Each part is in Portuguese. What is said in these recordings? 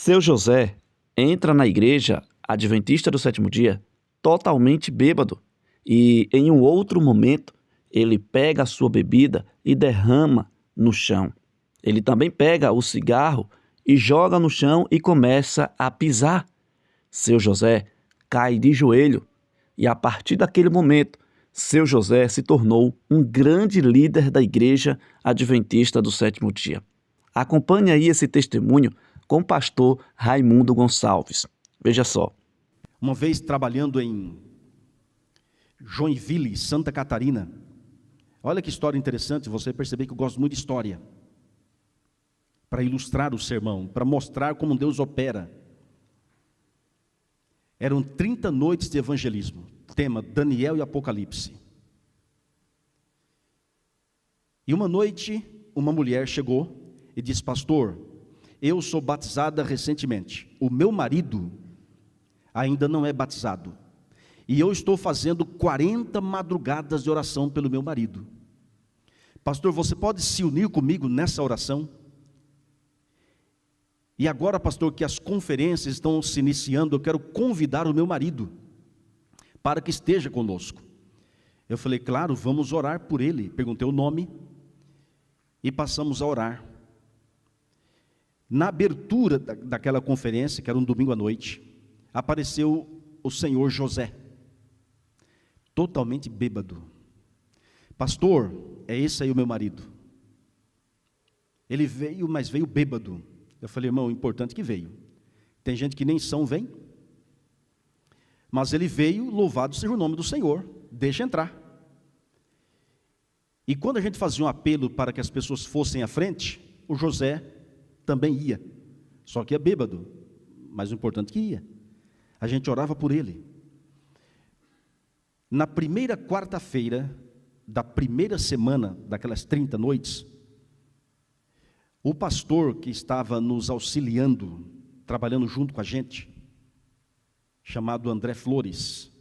Seu José entra na igreja adventista do sétimo dia totalmente bêbado e, em um outro momento, ele pega a sua bebida e derrama no chão. Ele também pega o cigarro e joga no chão e começa a pisar. Seu José cai de joelho e, a partir daquele momento, seu José se tornou um grande líder da igreja adventista do sétimo dia. Acompanhe aí esse testemunho com o pastor Raimundo Gonçalves. Veja só. Uma vez trabalhando em Joinville, Santa Catarina, olha que história interessante, você perceber que eu gosto muito de história, para ilustrar o sermão, para mostrar como Deus opera. Eram 30 noites de evangelismo, tema Daniel e Apocalipse. E uma noite, uma mulher chegou e disse: pastor, eu sou batizada recentemente, o meu marido ainda não é batizado, e eu estou fazendo 40 madrugadas de oração pelo meu marido. Pastor, você pode se unir comigo nessa oração? E agora, pastor, que as conferências estão se iniciando, eu quero convidar o meu marido para que esteja conosco. Eu falei: claro, vamos orar por ele. Perguntei o nome e passamos a orar. Na abertura daquela conferência, que era um domingo à noite, apareceu o senhor José, totalmente bêbado. Pastor, é esse aí o meu marido. Ele veio, mas veio bêbado. Eu falei: irmão, importante que veio. Tem gente que nem são vem. Mas ele veio, louvado seja o nome do Senhor, deixa entrar. E quando a gente fazia um apelo para que as pessoas fossem à frente, o José também ia, só que ia bêbado, mas o importante é que ia. A gente orava por ele. Na primeira quarta-feira da primeira semana daquelas 30 noites, o pastor que estava nos auxiliando, trabalhando junto com a gente, chamado André Flores,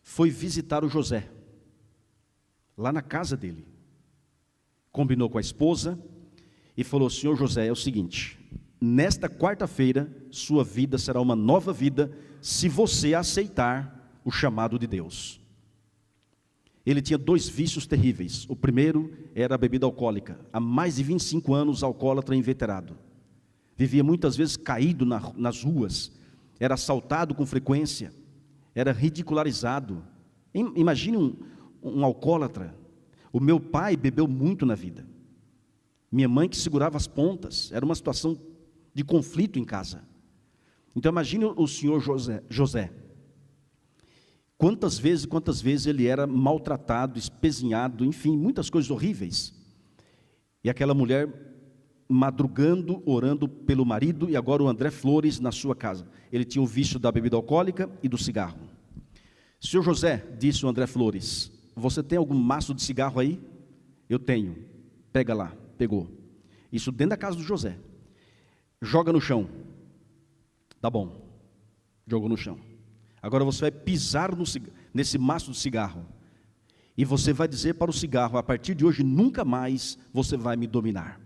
foi visitar o José, lá na casa dele. Combinou com a esposa e falou: senhor José, é o seguinte, nesta quarta-feira, sua vida será uma nova vida, se você aceitar o chamado de Deus. Ele tinha 2 vícios terríveis. O primeiro era a bebida alcoólica. Há mais de 25 anos, alcoólatra inveterado. Vivia muitas vezes caído nas ruas. Era assaltado com frequência. Era ridicularizado. Imagine um alcoólatra. O meu pai bebeu muito na vida. Minha mãe que segurava as pontas. Era uma situação de conflito em casa. Então imagine o senhor José. Quantas vezes ele era maltratado, espezinhado, enfim, muitas coisas horríveis. E aquela mulher madrugando, orando pelo marido, e agora o André Flores na sua casa. Ele tinha o vício da bebida alcoólica e do cigarro. Senhor José, disse o André Flores, você tem algum maço de cigarro aí? Eu tenho. Pega lá. Pegou. Isso dentro da casa do José. Joga no chão. Tá bom. Jogou no chão. Agora você vai pisar nesse maço de cigarro. E você vai dizer para o cigarro: a partir de hoje nunca mais você vai me dominar.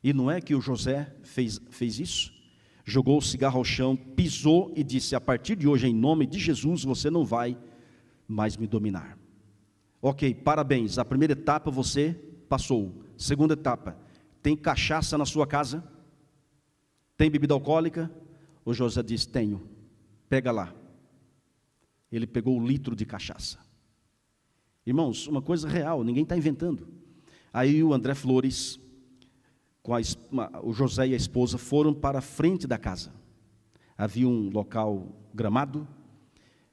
E não é que o José fez isso? Jogou o cigarro ao chão, pisou e disse: a partir de hoje, em nome de Jesus, você não vai mais me dominar. Ok, parabéns, a primeira etapa você passou. Segunda etapa: tem cachaça na sua casa? Tem bebida alcoólica? O José disse: tenho. Pega lá. Ele pegou 1 litro de cachaça. Irmãos, uma coisa real, ninguém está inventando. Aí o André Flores, o José e a esposa foram para a frente da casa. Havia um local gramado.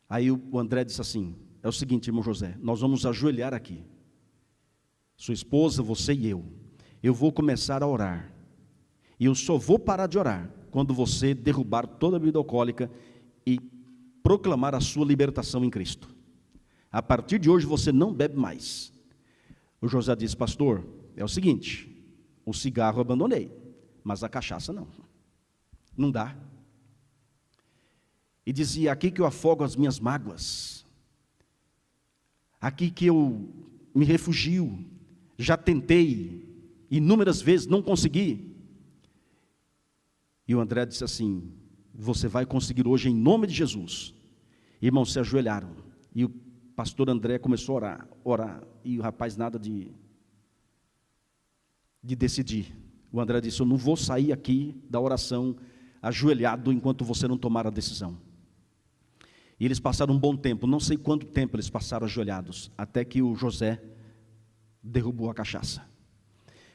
Aí o André disse assim: é o seguinte, irmão José, nós vamos ajoelhar aqui. Sua esposa, você e eu. Eu vou começar a orar. E eu só vou parar de orar quando você derrubar toda a bebida alcoólica e proclamar a sua libertação em Cristo. A partir de hoje você não bebe mais. O José disse: pastor, é o seguinte, o cigarro eu abandonei, mas a cachaça não dá. E dizia: aqui que eu afogo as minhas mágoas, aqui que eu me refugio, já tentei inúmeras vezes, não consegui, E o André disse assim: você vai conseguir hoje em nome de Jesus. Irmãos, se ajoelharam. E o pastor André começou a orar. E o rapaz nada de decidir. O André disse: eu não vou sair aqui da oração ajoelhado enquanto você não tomar a decisão. E eles passaram um bom tempo, não sei quanto tempo eles passaram ajoelhados, até que o José derrubou a cachaça.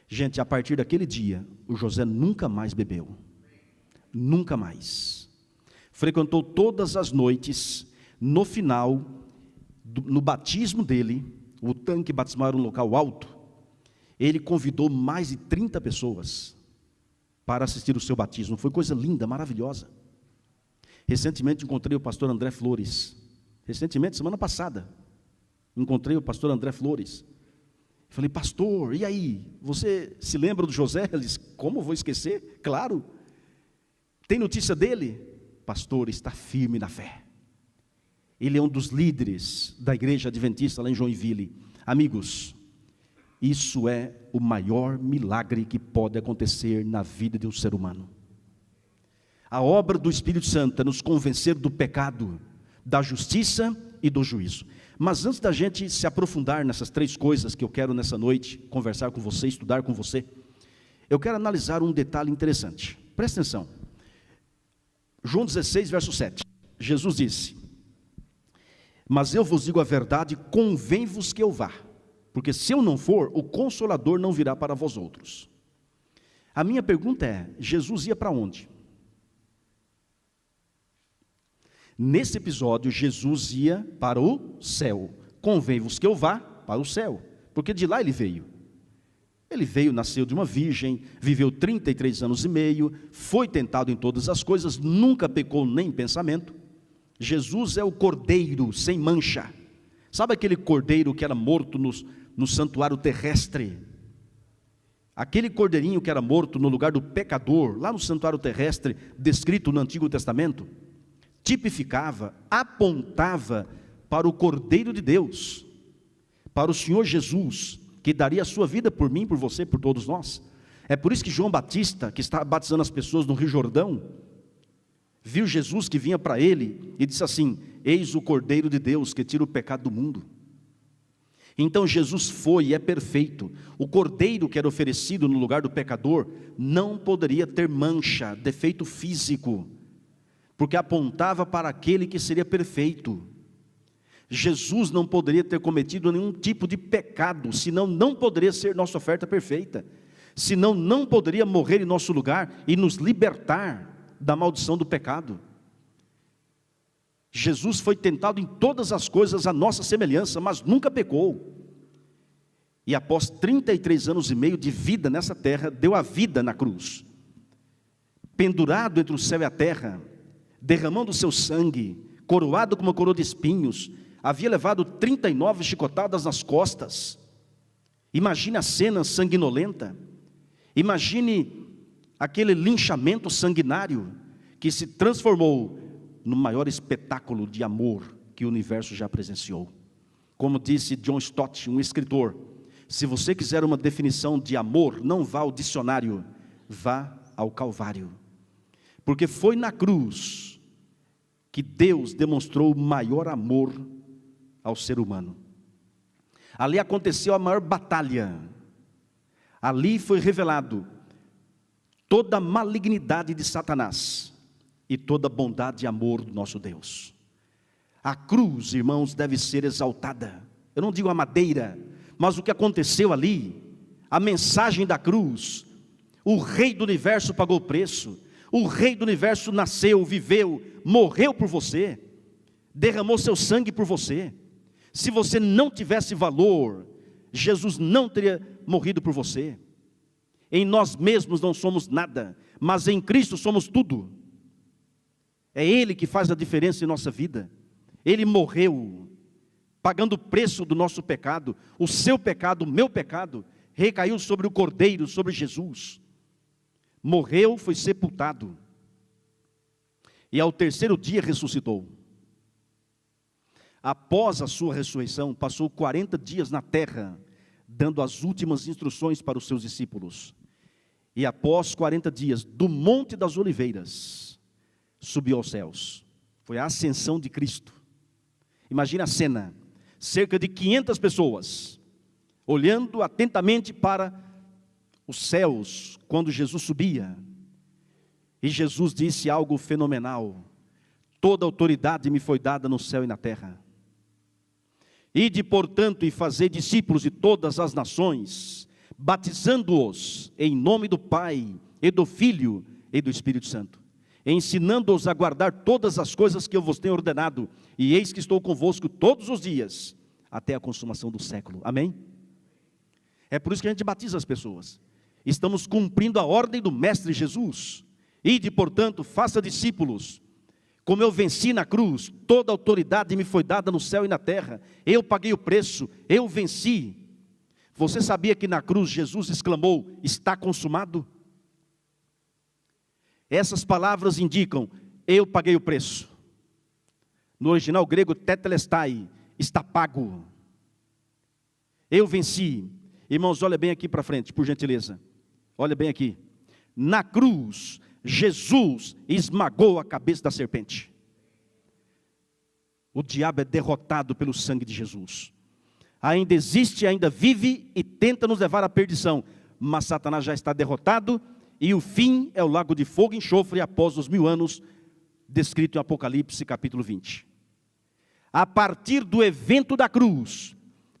Gente, a partir daquele dia, o José nunca mais bebeu. Nunca mais. Frequentou todas as noites. No final, no batismo dele, o tanque batismal era um local alto, ele convidou mais de 30 pessoas para assistir o seu batismo. Foi coisa linda, maravilhosa. Recentemente encontrei o pastor André Flores. Recentemente, semana passada, encontrei o pastor André Flores. Falei: pastor, e aí? Você se lembra do José? Ele disse: como vou esquecer? Claro. Tem notícia dele? Pastor, está firme na fé. Ele é um dos líderes da igreja adventista lá em Joinville. Amigos, isso é o maior milagre que pode acontecer na vida de um ser humano. A obra do Espírito Santo é nos convencer do pecado, da justiça e do juízo. Mas antes da gente se aprofundar nessas três coisas que eu quero nessa noite conversar com você, estudar com você, eu quero analisar um detalhe interessante. Presta atenção. João 16, verso 7. Jesus disse: mas eu vos digo a verdade, convém-vos que eu vá, porque se eu não for, o Consolador não virá para vós outros. A minha pergunta é: Jesus ia para onde? Nesse episódio, Jesus ia para o céu. Convém-vos que eu vá para o céu, porque de lá ele veio. Ele veio, nasceu de uma virgem, viveu 33 anos e meio, foi tentado em todas as coisas, nunca pecou nem em pensamento. Jesus é o cordeiro sem mancha. Sabe aquele cordeiro que era morto no santuário terrestre? Aquele cordeirinho que era morto no lugar do pecador, lá no santuário terrestre, descrito no Antigo Testamento, tipificava, apontava para o Cordeiro de Deus, para o Senhor Jesus, que daria a sua vida por mim, por você, por todos nós. É por isso que João Batista, que estava batizando as pessoas no Rio Jordão, viu Jesus que vinha para ele e disse assim: eis o Cordeiro de Deus que tira o pecado do mundo. Então Jesus foi e é perfeito. O cordeiro que era oferecido no lugar do pecador não poderia ter mancha, defeito físico, porque apontava para aquele que seria perfeito. Jesus não poderia ter cometido nenhum tipo de pecado, senão não poderia ser nossa oferta perfeita, senão não poderia morrer em nosso lugar e nos libertar da maldição do pecado. Jesus foi tentado em todas as coisas à nossa semelhança, mas nunca pecou. E após 33 anos e meio de vida nessa terra, deu a vida na cruz. Pendurado entre o céu e a terra, derramando o seu sangue, coroado com uma coroa de espinhos, havia levado 39 chicotadas nas costas. Imagine a cena sanguinolenta. Imagine aquele linchamento sanguinário que se transformou no maior espetáculo de amor que o universo já presenciou. Como disse John Stott, um escritor: se você quiser uma definição de amor, não vá ao dicionário, vá ao Calvário. Porque foi na cruz que Deus demonstrou o maior amor ao ser humano. Ali aconteceu a maior batalha. Ali foi revelado toda a malignidade de Satanás e toda a bondade e amor do nosso Deus. A cruz, irmãos, deve ser exaltada. Eu não digo a madeira, mas o que aconteceu ali, a mensagem da cruz. O Rei do Universo pagou o preço. O Rei do Universo nasceu, viveu, morreu por você, derramou seu sangue por você. Se você não tivesse valor, Jesus não teria morrido por você. Em nós mesmos não somos nada, mas em Cristo somos tudo. É Ele que faz a diferença em nossa vida. Ele morreu, pagando o preço do nosso pecado. O seu pecado, o meu pecado, recaiu sobre o Cordeiro, sobre Jesus. Morreu, foi sepultado, e ao terceiro dia ressuscitou. Após a sua ressurreição, passou 40 dias na terra, dando as últimas instruções para os seus discípulos. E após 40 dias, do Monte das Oliveiras, subiu aos céus. Foi a ascensão de Cristo. Imagina a cena, cerca de 500 pessoas, olhando atentamente para os céus, quando Jesus subia. E Jesus disse algo fenomenal: toda autoridade me foi dada no céu e na terra. Ide, portanto, e fazei discípulos de todas as nações, batizando-os em nome do Pai, e do Filho, e do Espírito Santo, ensinando-os a guardar todas as coisas que eu vos tenho ordenado, e eis que estou convosco todos os dias, até a consumação do século. Amém? É por isso que a gente batiza as pessoas. Estamos cumprindo a ordem do Mestre Jesus. Ide, portanto, faça discípulos. Como eu venci na cruz, toda autoridade me foi dada no céu e na terra. Eu paguei o preço, eu venci. Você sabia que na cruz Jesus exclamou: está consumado? Essas palavras indicam: eu paguei o preço. No original grego, tetelestai, está pago. Eu venci. Irmãos, olha bem aqui para frente, por gentileza. Olha bem aqui. Na cruz, Jesus esmagou a cabeça da serpente. O diabo é derrotado pelo sangue de Jesus. Ainda existe, ainda vive e tenta nos levar à perdição, mas Satanás já está derrotado, e o fim é o lago de fogo e enxofre após os 1000 anos, descrito em Apocalipse capítulo 20. A partir do evento da cruz,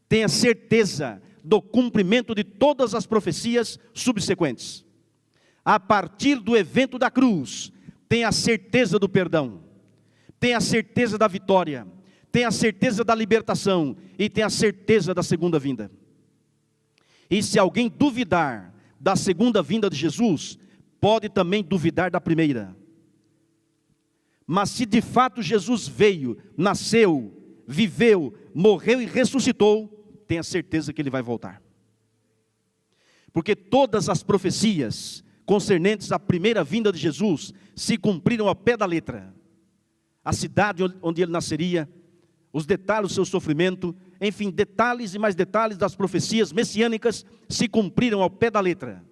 tenha certeza do cumprimento de todas as profecias subsequentes. A partir do evento da cruz, tenha a certeza do perdão, tenha a certeza da vitória, tenha a certeza da libertação e tenha a certeza da segunda vinda. E se alguém duvidar da segunda vinda de Jesus, pode também duvidar da primeira. Mas se de fato Jesus veio, nasceu, viveu, morreu e ressuscitou, tenha certeza que Ele vai voltar. Porque todas as profecias concernentes à primeira vinda de Jesus se cumpriram ao pé da letra. A cidade onde Ele nasceria, os detalhes do seu sofrimento, enfim, detalhes e mais detalhes das profecias messiânicas se cumpriram ao pé da letra.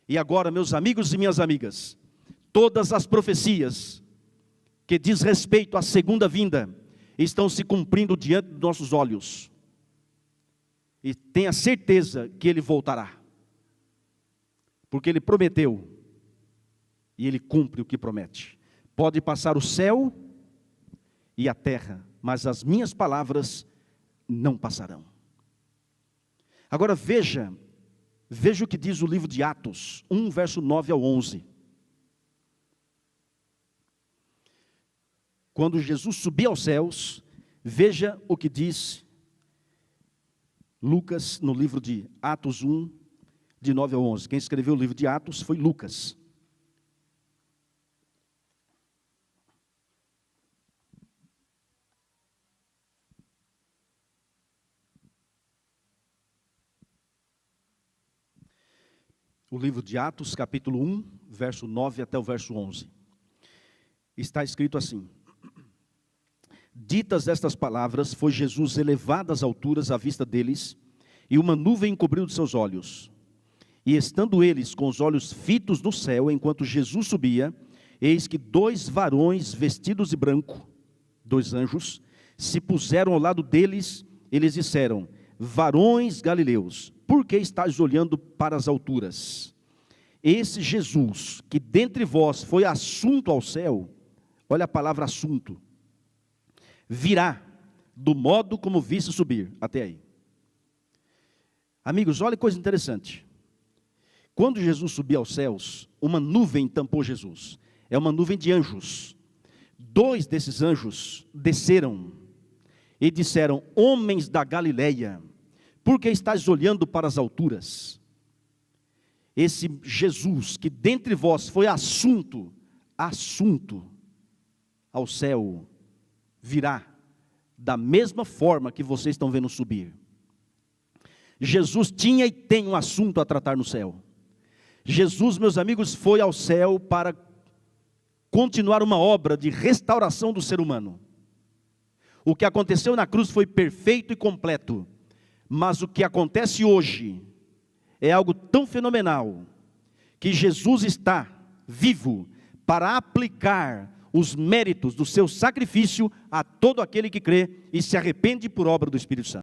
E agora, meus amigos e minhas amigas, todas as profecias que diz respeito à segunda vinda estão se cumprindo diante dos nossos olhos. E tenha certeza que Ele voltará. Porque Ele prometeu, e Ele cumpre o que promete. Pode passar o céu e a terra, mas as minhas palavras não passarão. Agora veja o que diz o livro de Atos, 1, verso 9 ao 11. Quando Jesus subia aos céus, veja o que diz Lucas no livro de Atos 1, de 9 ao 11. Quem escreveu o livro de Atos foi Lucas. O livro de Atos, capítulo 1, verso 9 até o verso 11. Está escrito assim: ditas estas palavras, foi Jesus elevado às alturas à vista deles, e uma nuvem encobriu de seus olhos. E estando eles com os olhos fitos no céu, enquanto Jesus subia, eis que 2 varões vestidos de branco, 2 anjos, se puseram ao lado deles, eles disseram: varões galileus, por que estáis olhando para as alturas? Esse Jesus, que dentre vós foi assunto ao céu, olha a palavra assunto, virá do modo como viste subir. Até aí. Amigos, olha que coisa interessante. Quando Jesus subia aos céus, uma nuvem tampou Jesus. É uma nuvem de anjos. 2 desses anjos desceram e disseram: homens da Galileia, por que estáis olhando para as alturas? Esse Jesus, que dentre vós foi assunto ao céu, virá da mesma forma que vocês estão vendo subir. Jesus tinha e tem um assunto a tratar no céu. Jesus, meus amigos, foi ao céu para continuar uma obra de restauração do ser humano. O que aconteceu na cruz foi perfeito e completo, mas o que acontece hoje é algo tão fenomenal que Jesus está vivo para aplicar os méritos do seu sacrifício a todo aquele que crê e se arrepende por obra do Espírito Santo.